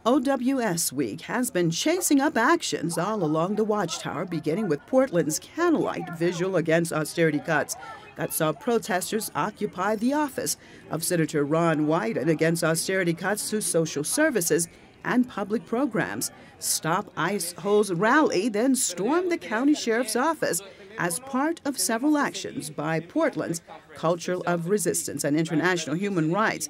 OWS Week has been chasing up actions all along the Watchtower, beginning with Portland's Candlelight Vigil against austerity cuts that saw protesters occupy the office of Senator Ron Wyden against austerity cuts to social services and public programs. Stop ICE Holes rally then stormed the county sheriff's office as part of several actions by Portland's Culture of Resistance and International Human Rights.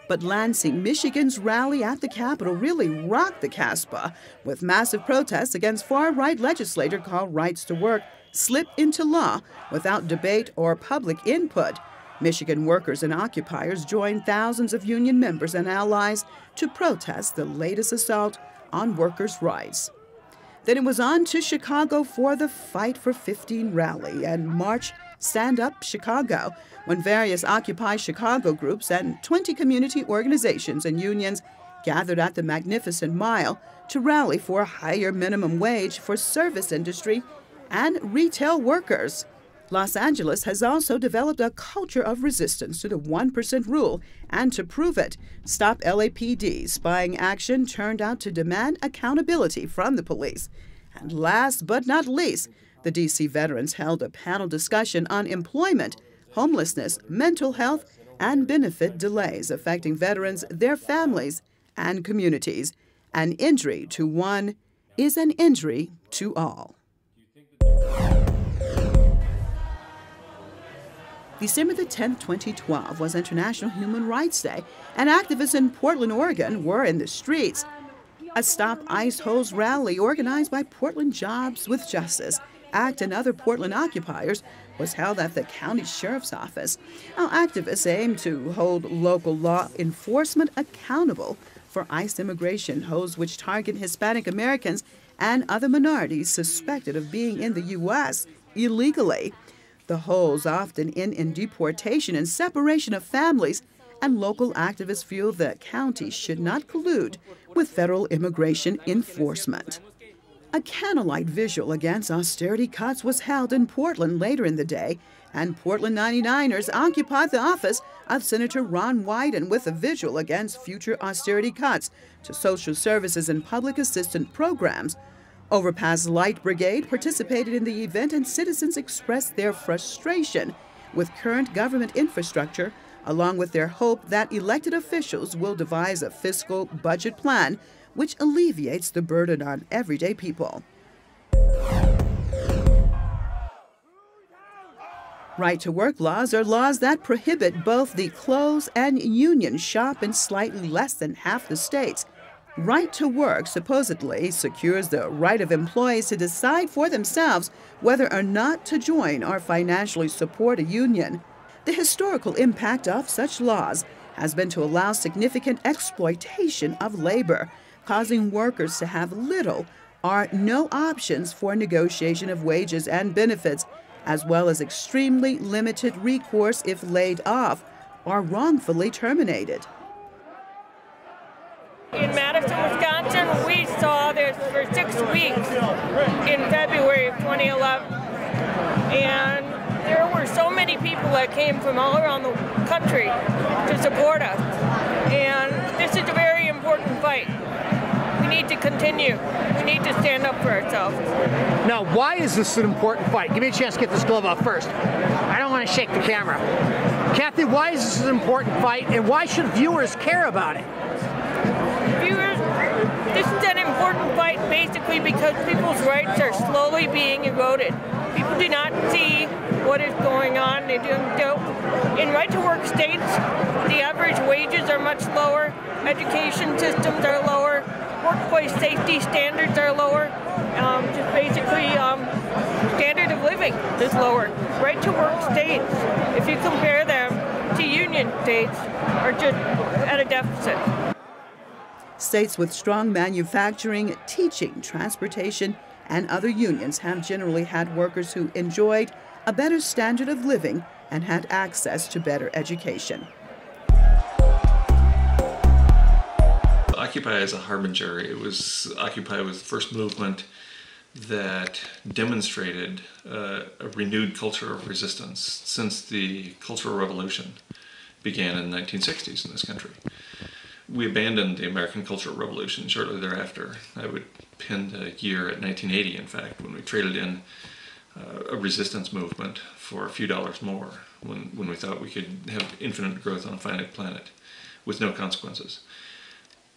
But Lansing, Michigan's rally at the Capitol really rocked the Casbah, with massive protests against far-right legislator called Rights to Work slipped into law without debate or public input. Michigan workers and occupiers joined thousands of union members and allies to protest the latest assault on workers' rights. Then it was on to Chicago for the Fight for 15 rally and March Stand Up Chicago, when various Occupy Chicago groups and 20 community organizations and unions gathered at the Magnificent Mile to rally for a higher minimum wage for service industry and retail workers. Los Angeles has also developed a culture of resistance to the 1% rule, and to prove it, Stop LAPD spying action turned out to demand accountability from the police. And last but not least, the D.C. veterans held a panel discussion on employment, homelessness, mental health, and benefit delays affecting veterans, their families, and communities. An injury to one is an injury to all. December the 10th, 2012 was International Human Rights Day, and activists in Portland, Oregon were in the streets. A Stop ICE Holes rally organized by Portland Jobs with Justice Act and other Portland occupiers was held at the county sheriff's office. Now, activists aim to hold local law enforcement accountable for ICE immigration holes which target Hispanic Americans and other minorities suspected of being in the U.S. illegally. The holes often end in deportation and separation of families, and local activists feel the county should not collude with federal immigration enforcement. A candlelight vigil against austerity cuts was held in Portland later in the day, and Portland 99ers occupied the office of Senator Ron Wyden with a vigil against future austerity cuts to social services and public assistance programs. Overpass Light Brigade participated in the event, and citizens expressed their frustration with current government infrastructure, along with their hope that elected officials will devise a fiscal budget plan which alleviates the burden on everyday people. Right-to-work laws are laws that prohibit both the close and union shop in slightly less than half the states. Right-to-work supposedly secures the right of employees to decide for themselves whether or not to join or financially support a union. The historical impact of such laws has been to allow significant exploitation of labor, causing workers to have little or no options for negotiation of wages and benefits, as well as extremely limited recourse if laid off or wrongfully terminated. In Madison, Wisconsin, we saw this for 6 weeks in February of 2011, and there were so many people that came from all around the country to support us, and this is a very important fight. We need to continue. We need to stand up for ourselves. Now, why is this an important fight? Give me a chance to get this glove off first. I don't want to shake the camera. Kathy, why is this an important fight, and why should viewers care about it? Viewers, this is an important fight basically because people's rights are slowly being eroded. People do not see what is going on. They don't. In right-to-work states, the average wages are much lower, education systems are lower, workplace safety standards are lower, just basically standard of living is lower. Right-to-work states, if you compare them to union states, are just at a deficit. States with strong manufacturing, teaching, transportation, and other unions have generally had workers who enjoyed a better standard of living and had access to better education. Occupy is a harbinger. Occupy was the first movement that demonstrated a renewed culture of resistance since the Cultural Revolution began in the 1960s in this country. We abandoned the American Cultural Revolution shortly thereafter. I would pin the year at 1980, in fact, when we traded in a resistance movement for a few dollars more, when we thought we could have infinite growth on a finite planet with no consequences.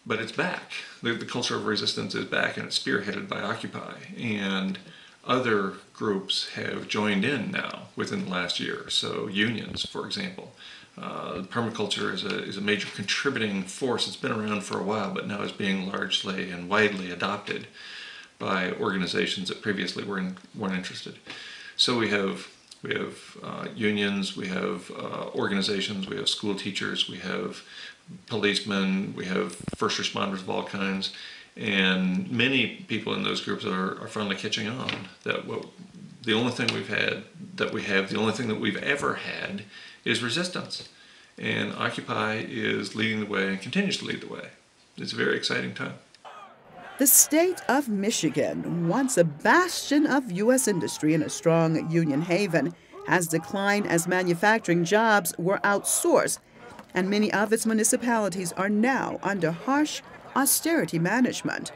But it's back. The culture of resistance is back, and it's spearheaded by Occupy. And other groups have joined in now within the last year. So unions, for example. Permaculture is a major contributing force. It's been around for a while, but now is being largely and widely adopted by organizations that previously weren't interested. So we have unions, we have organizations, we have school teachers, we have policemen, we have first responders of all kinds, and many people in those groups are finally catching on that the only thing the only thing that we've ever had is resistance. And Occupy is leading the way and continues to lead the way. It's a very exciting time. The state of Michigan, once a bastion of U.S. industry and a strong union haven, has declined as manufacturing jobs were outsourced, and many of its municipalities are now under harsh austerity management.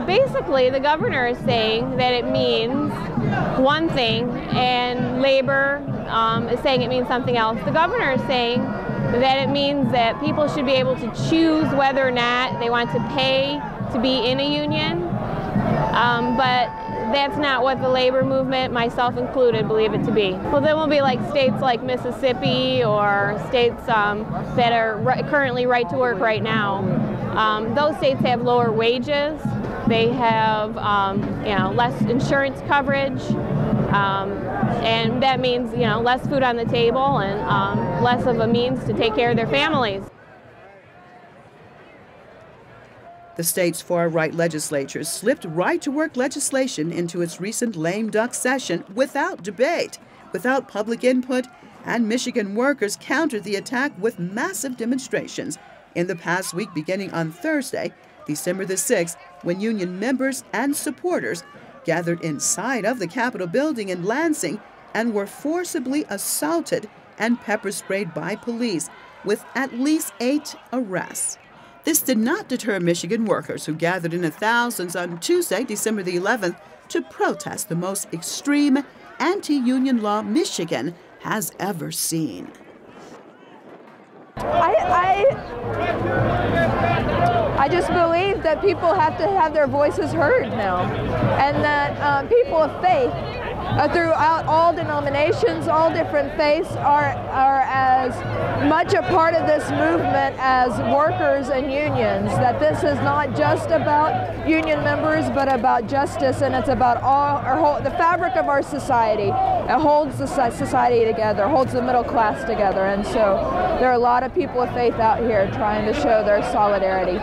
Basically, the governor is saying that it means one thing, and labor is saying it means something else. The governor is saying that it means that people should be able to choose whether or not they want to pay to be in a union, but that's not what the labor movement, myself included, believe it to be. Well, then we'll be like states like Mississippi or states that are currently right to work right now. Those states have lower wages. They have less insurance coverage, and that means less food on the table and less of a means to take care of their families. The state's far-right legislature slipped right-to-work legislation into its recent lame duck session without debate, without public input, and Michigan workers countered the attack with massive demonstrations in the past week, beginning on Thursday, December the 6th, when union members and supporters gathered inside of the Capitol building in Lansing and were forcibly assaulted and pepper-sprayed by police, with at least 8 arrests. This did not deter Michigan workers who gathered in thousands on Tuesday, December the 11th, to protest the most extreme anti-union law Michigan has ever seen. I just believe that people have to have their voices heard now, and that people of faith throughout all denominations, all different faiths are as much a part of this movement as workers and unions, that this is not just about union members but about justice, and it's about the fabric of our society. It holds the society together, holds the middle class together, and so there are a lot of people of faith out here trying to show their solidarity.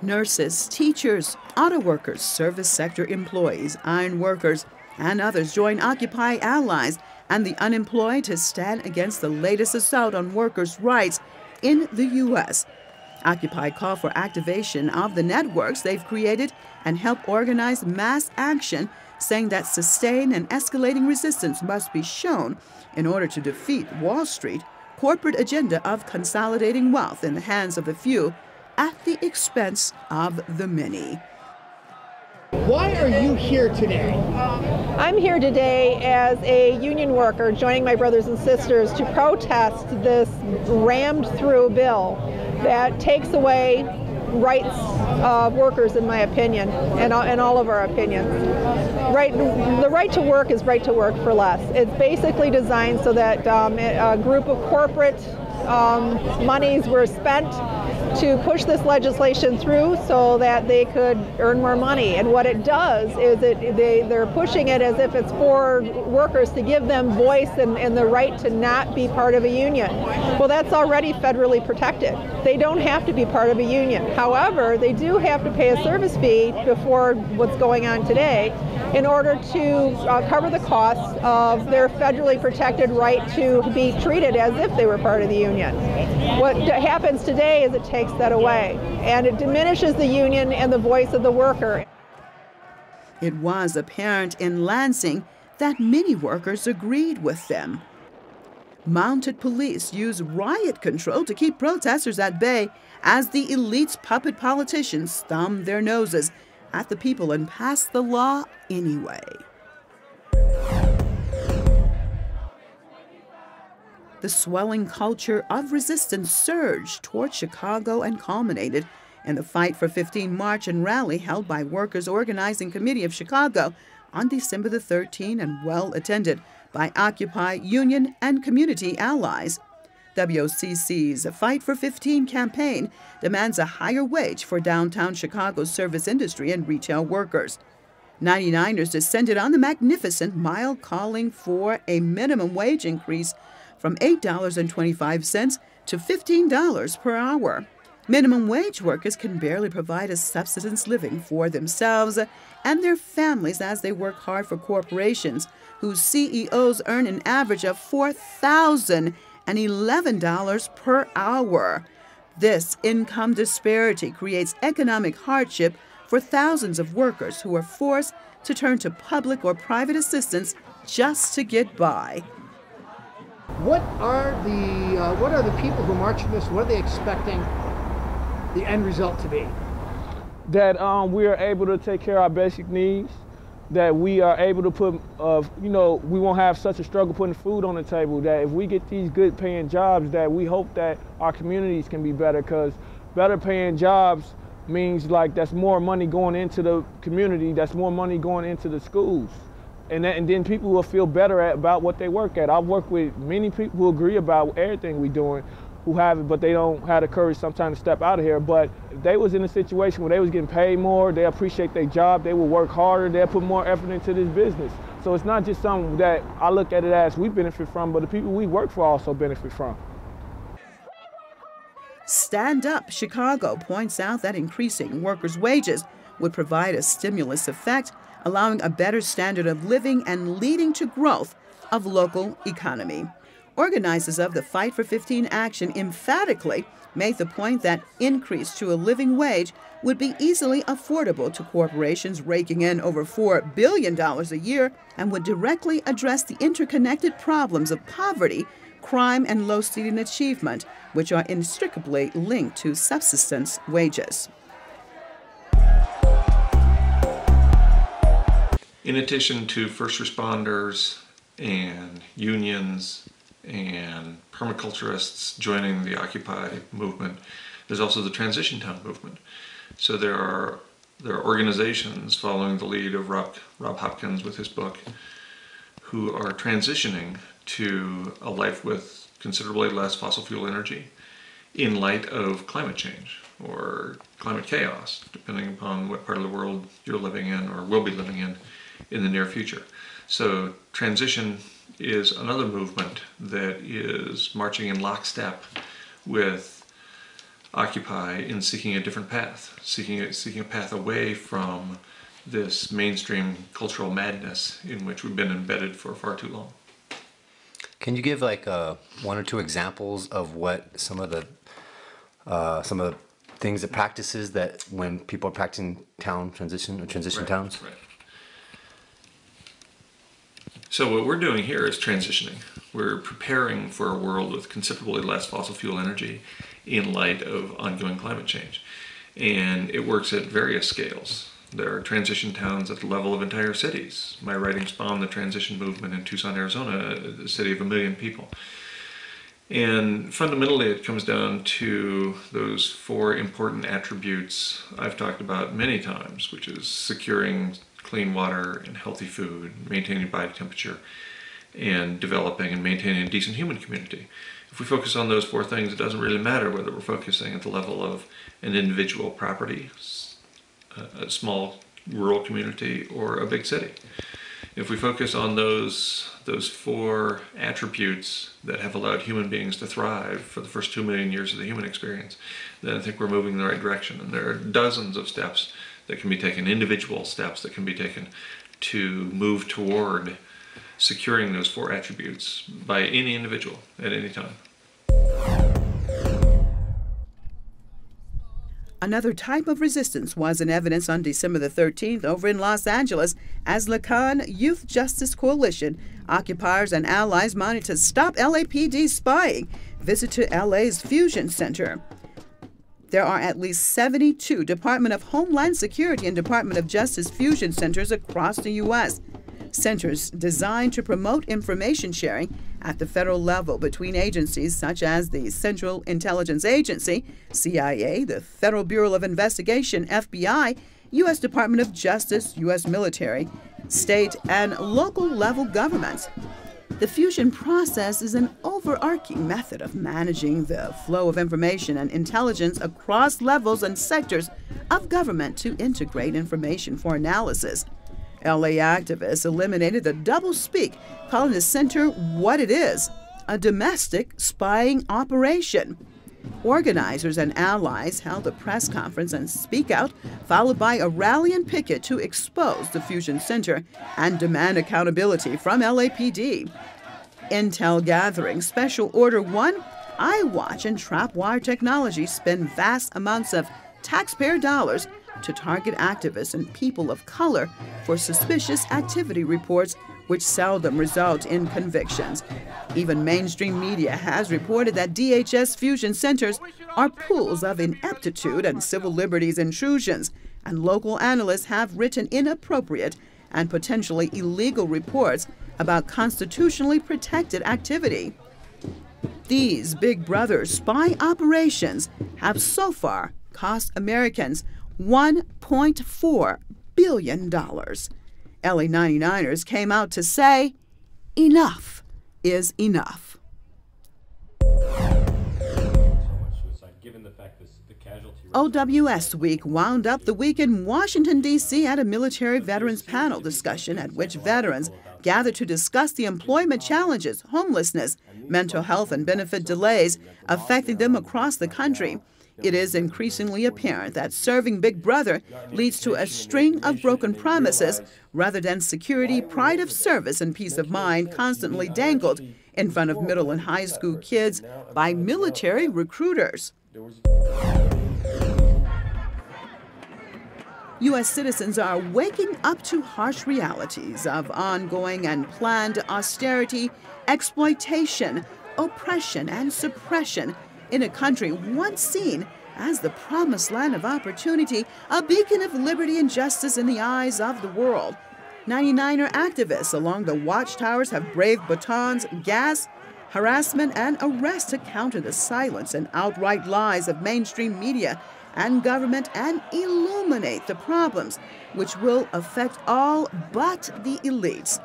Nurses, teachers, auto workers, service sector employees, iron workers, and others join Occupy allies and the unemployed to stand against the latest assault on workers' rights in the U.S. Occupy called for activation of the networks they've created and help organize mass action, saying that sustained and escalating resistance must be shown in order to defeat Wall Street, corporate agenda of consolidating wealth in the hands of the few at the expense of the many. Why are you here today? I'm here today as a union worker joining my brothers and sisters to protest this rammed through bill that takes away rights of workers, in my opinion, and all of our opinions. The right to work is right to work for less. It's basically designed so that a group of corporate monies were spent to push this legislation through so that they could earn more money. And what it does is they're pushing it as if it's for workers to give them voice and the right to not be part of a union. Well, that's already federally protected. They don't have to be part of a union. However, they do have to pay a service fee before what's going on today in order to cover the costs of their federally protected right to be treated as if they were part of the union. What happens today is it takes that away, and it diminishes the union and the voice of the worker. It was apparent in Lansing that many workers agreed with them. Mounted police use riot control to keep protesters at bay as the elite's puppet politicians thumb their noses at the people and pass the law anyway. The swelling culture of resistance surged toward Chicago and culminated in the Fight for 15 march and rally held by Workers' Organizing Committee of Chicago on December the 13th and well attended by Occupy union and community allies. WOCC's Fight for 15 campaign demands a higher wage for downtown Chicago's service industry and retail workers. 99ers descended on the magnificent mile calling for a minimum wage increase from $8.25 to $15 per hour. Minimum wage workers can barely provide a subsistence living for themselves and their families as they work hard for corporations whose CEOs earn an average of $4,011 per hour. This income disparity creates economic hardship for thousands of workers who are forced to turn to public or private assistance just to get by. What are the people who march in this? What are they expecting the end result to be? That we are able to take care of our basic needs, that we are able to put, we won't have such a struggle putting food on the table, that if we get these good paying jobs, that we hope that our communities can be better, because better paying jobs means like that's more money going into the community, that's more money going into the schools. And then people will feel better about what they work at. I've worked with many people who agree about everything we're doing, who have it, but they don't have the courage sometimes to step out of here. But if they was in a situation where they was getting paid more, they appreciate their job, they will work harder, they'll put more effort into this business. So it's not just something that I look at it as we benefit from, but the people we work for also benefit from. Stand Up Chicago points out that increasing workers' wages would provide a stimulus effect, allowing a better standard of living and leading to growth of local economy. Organizers of the Fight for 15 action emphatically made the point that increase to a living wage would be easily affordable to corporations raking in over $4 billion a year and would directly address the interconnected problems of poverty, crime, and low student achievement, which are inextricably linked to subsistence wages. In addition to first responders and unions and permaculturists joining the Occupy movement, there's also the Transition Town movement. So there are organizations following the lead of Rob Hopkins with his book who are transitioning to a life with considerably less fossil fuel energy in light of climate change or climate chaos, depending upon what part of the world you're living in or will be living in the near future. So transition is another movement that is marching in lockstep with Occupy in seeking a different path, seeking a path away from this mainstream cultural madness in which we've been embedded for far too long. Can you give like one or two examples of what some of the things, the practices that when people are practicing town transition or transition towns? Right. So what we're doing here is transitioning. We're preparing for a world with considerably less fossil fuel energy in light of ongoing climate change. And it works at various scales. There are transition towns at the level of entire cities. My writing spawned the transition movement in Tucson, Arizona, a city of 1 million people. And fundamentally it comes down to those 4 important attributes I've talked about many times, which is securing clean water and healthy food, maintaining body temperature, and developing and maintaining a decent human community. If we focus on those 4 things, it doesn't really matter whether we're focusing at the level of an individual property, a small rural community, or a big city. If we focus on those 4 attributes that have allowed human beings to thrive for the first 2 million years of the human experience, then I think we're moving in the right direction. And there are dozens of steps that can be taken, individual steps that can be taken to move toward securing those 4 attributes by any individual at any time. Another type of resistance was in evidence on December the 13th over in Los Angeles as Lacan Youth Justice Coalition, occupiers and allies mounted to stop LAPD spying visit to LA's Fusion Center. There are at least 72 Department of Homeland Security and Department of Justice Fusion Centers across the U.S. Centers designed to promote information sharing at the federal level between agencies such as the Central Intelligence Agency, CIA, the Federal Bureau of Investigation, FBI, U.S. Department of Justice, U.S. military, state, and local level governments. The fusion process is an overarching method of managing the flow of information and intelligence across levels and sectors of government to integrate information for analysis. LA activists eliminated the doublespeak, calling the center what it is, a domestic spying operation. Organizers and allies held a press conference and speak out, followed by a rally and picket to expose the Fusion Center and demand accountability from LAPD. Intel gathering Special Order 1, iWatch, and Trapwire Technology spend vast amounts of taxpayer dollars to target activists and people of color for suspicious activity reports which seldom result in convictions. Even mainstream media has reported that DHS fusion centers are pools of ineptitude and civil liberties intrusions, and local analysts have written inappropriate and potentially illegal reports about constitutionally protected activity. These Big Brother spy operations have so far cost Americans $1.4 billion. LA 99ers came out to say, enough is enough. OWS Week wound up the week in Washington, D.C. at a military veterans panel discussion at which veterans gathered to discuss the employment challenges, homelessness, mental health, and benefit delays affecting them across the country. It is increasingly apparent that serving Big Brother leads to a string of broken promises rather than security, pride of service, and peace of mind constantly dangled in front of middle and high school kids by military recruiters. U.S. citizens are waking up to harsh realities of ongoing and planned austerity, exploitation, oppression, and suppression in a country once seen as the promised land of opportunity, a beacon of liberty and justice in the eyes of the world. 99er activists along the watchtowers have braved batons, gas, harassment, and arrest to counter the silence and outright lies of mainstream media and government and illuminate the problems which will affect all but the elites.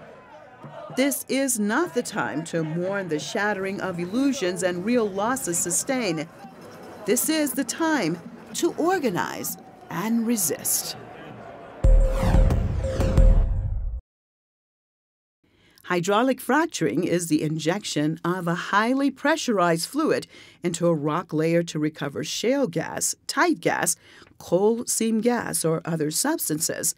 This is not the time to mourn the shattering of illusions and real losses sustained. This is the time to organize and resist. Hydraulic fracturing is the injection of a highly pressurized fluid into a rock layer to recover shale gas, tight gas, coal seam gas, or other substances.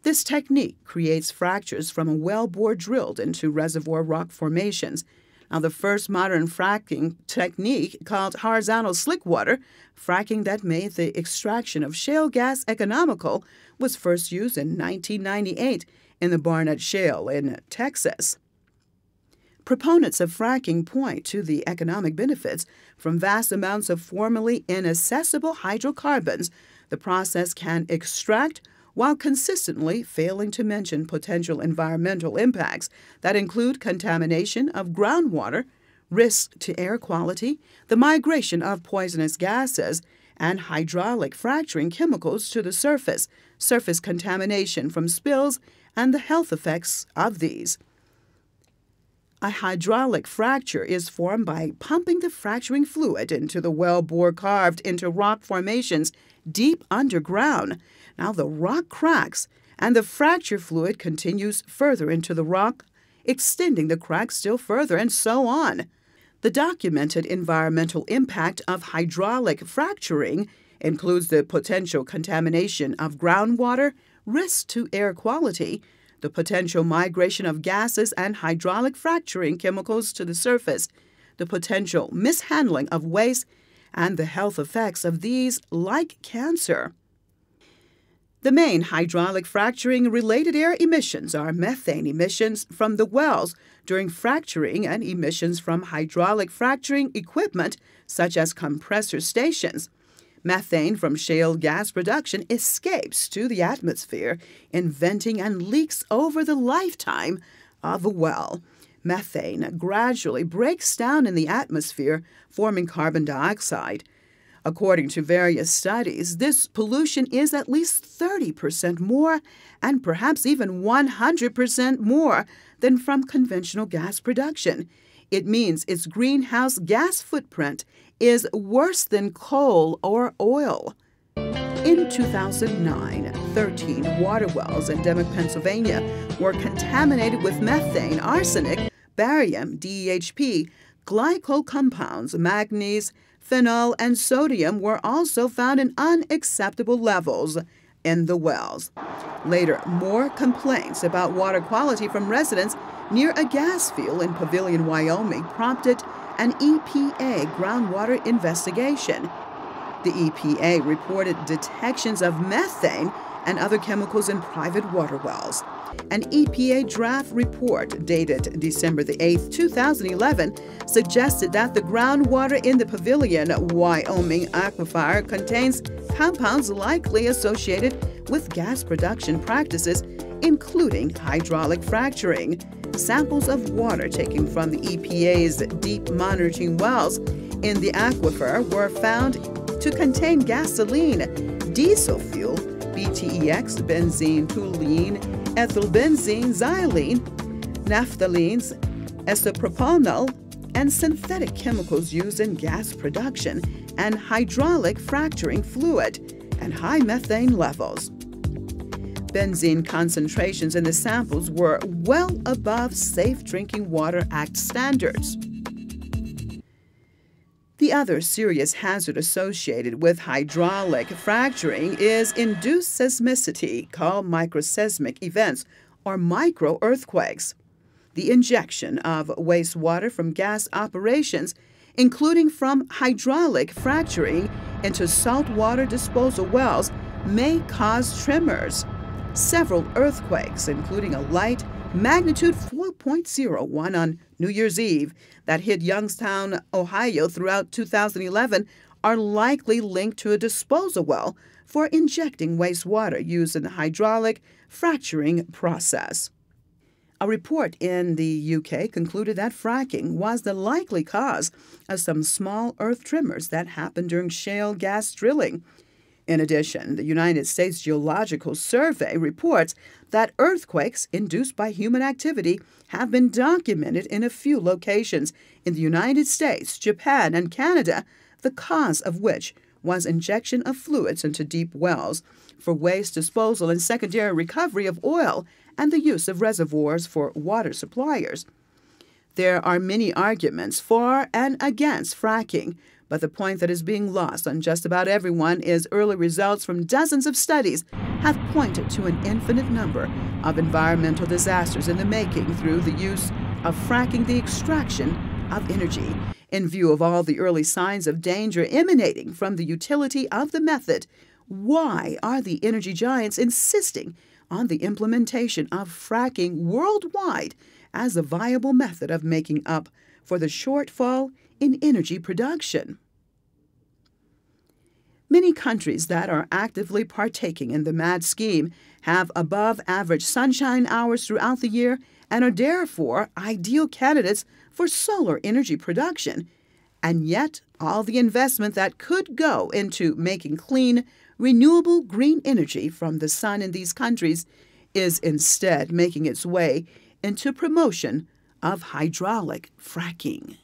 This technique creates fractures from a well bore drilled into reservoir rock formations. Now, the first modern fracking technique, called horizontal slickwater, fracking that made the extraction of shale gas economical, was first used in 1998 in the Barnett Shale in Texas. Proponents of fracking point to the economic benefits from vast amounts of formerly inaccessible hydrocarbons the process can extract, while consistently failing to mention potential environmental impacts that include contamination of groundwater, risk to air quality, the migration of poisonous gases, and hydraulic fracturing chemicals to the surface, surface contamination from spills, and the health effects of these. A hydraulic fracture is formed by pumping the fracturing fluid into the well bore carved into rock formations deep underground. Now the rock cracks, and the fracture fluid continues further into the rock, extending the cracks still further, and so on. The documented environmental impact of hydraulic fracturing includes the potential contamination of groundwater, risk to air quality, the potential migration of gases and hydraulic fracturing chemicals to the surface, the potential mishandling of waste, and the health effects of these, like cancer. The main hydraulic fracturing-related air emissions are methane emissions from the wells during fracturing and emissions from hydraulic fracturing equipment, such as compressor stations. Methane from shale gas production escapes to the atmosphere in venting and leaks over the lifetime of a well. Methane gradually breaks down in the atmosphere, forming carbon dioxide. According to various studies, this pollution is at least 30% more and perhaps even 100% more than from conventional gas production. It means its greenhouse gas footprint is worse than coal or oil. In 2009, 13 water wells in Dimock, Pennsylvania were contaminated with methane, arsenic, barium, DEHP, glycol compounds, manganese, phenol, and sodium were also found in unacceptable levels in the wells. Later, more complaints about water quality from residents near a gas field in Pavilion, Wyoming prompted an EPA groundwater investigation. The EPA reported detections of methane and other chemicals in private water wells. An EPA draft report dated December 8, 2011, suggested that the groundwater in the Pavilion, Wyoming aquifer contains compounds likely associated with gas production practices, including hydraulic fracturing. Samples of water taken from the EPA's deep monitoring wells in the aquifer were found to contain gasoline, diesel fuel, BTEX, benzene, toluene, ethylbenzene, xylene, naphthalene, isopropanol, and synthetic chemicals used in gas production and hydraulic fracturing fluid, and high methane levels. Benzene concentrations in the samples were well above Safe Drinking Water Act standards. The other serious hazard associated with hydraulic fracturing is induced seismicity, called microseismic events, or micro-earthquakes. The injection of wastewater from gas operations, including from hydraulic fracturing into saltwater disposal wells, may cause tremors. Several earthquakes, including a light magnitude 4.01 on New Year's Eve that hit Youngstown, Ohio throughout 2011, are likely linked to a disposal well for injecting wastewater used in the hydraulic fracturing process. A report in the UK concluded that fracking was the likely cause of some small earth tremors that happened during shale gas drilling. In addition, the United States Geological Survey reports that earthquakes induced by human activity have been documented in a few locations in the United States, Japan, and Canada, the cause of which was injection of fluids into deep wells for waste disposal and secondary recovery of oil and the use of reservoirs for water suppliers. There are many arguments for and against fracking, but the point that is being lost on just about everyone is early results from dozens of studies have pointed to an infinite number of environmental disasters in the making through the use of fracking, the extraction of energy. In view of all the early signs of danger emanating from the utility of the method, why are the energy giants insisting on the implementation of fracking worldwide as a viable method of making up for the shortfall in energy production? Many countries that are actively partaking in the mad scheme have above-average sunshine hours throughout the year and are therefore ideal candidates for solar energy production. And yet, all the investment that could go into making clean, renewable green energy from the sun in these countries is instead making its way into promotion of hydraulic fracking.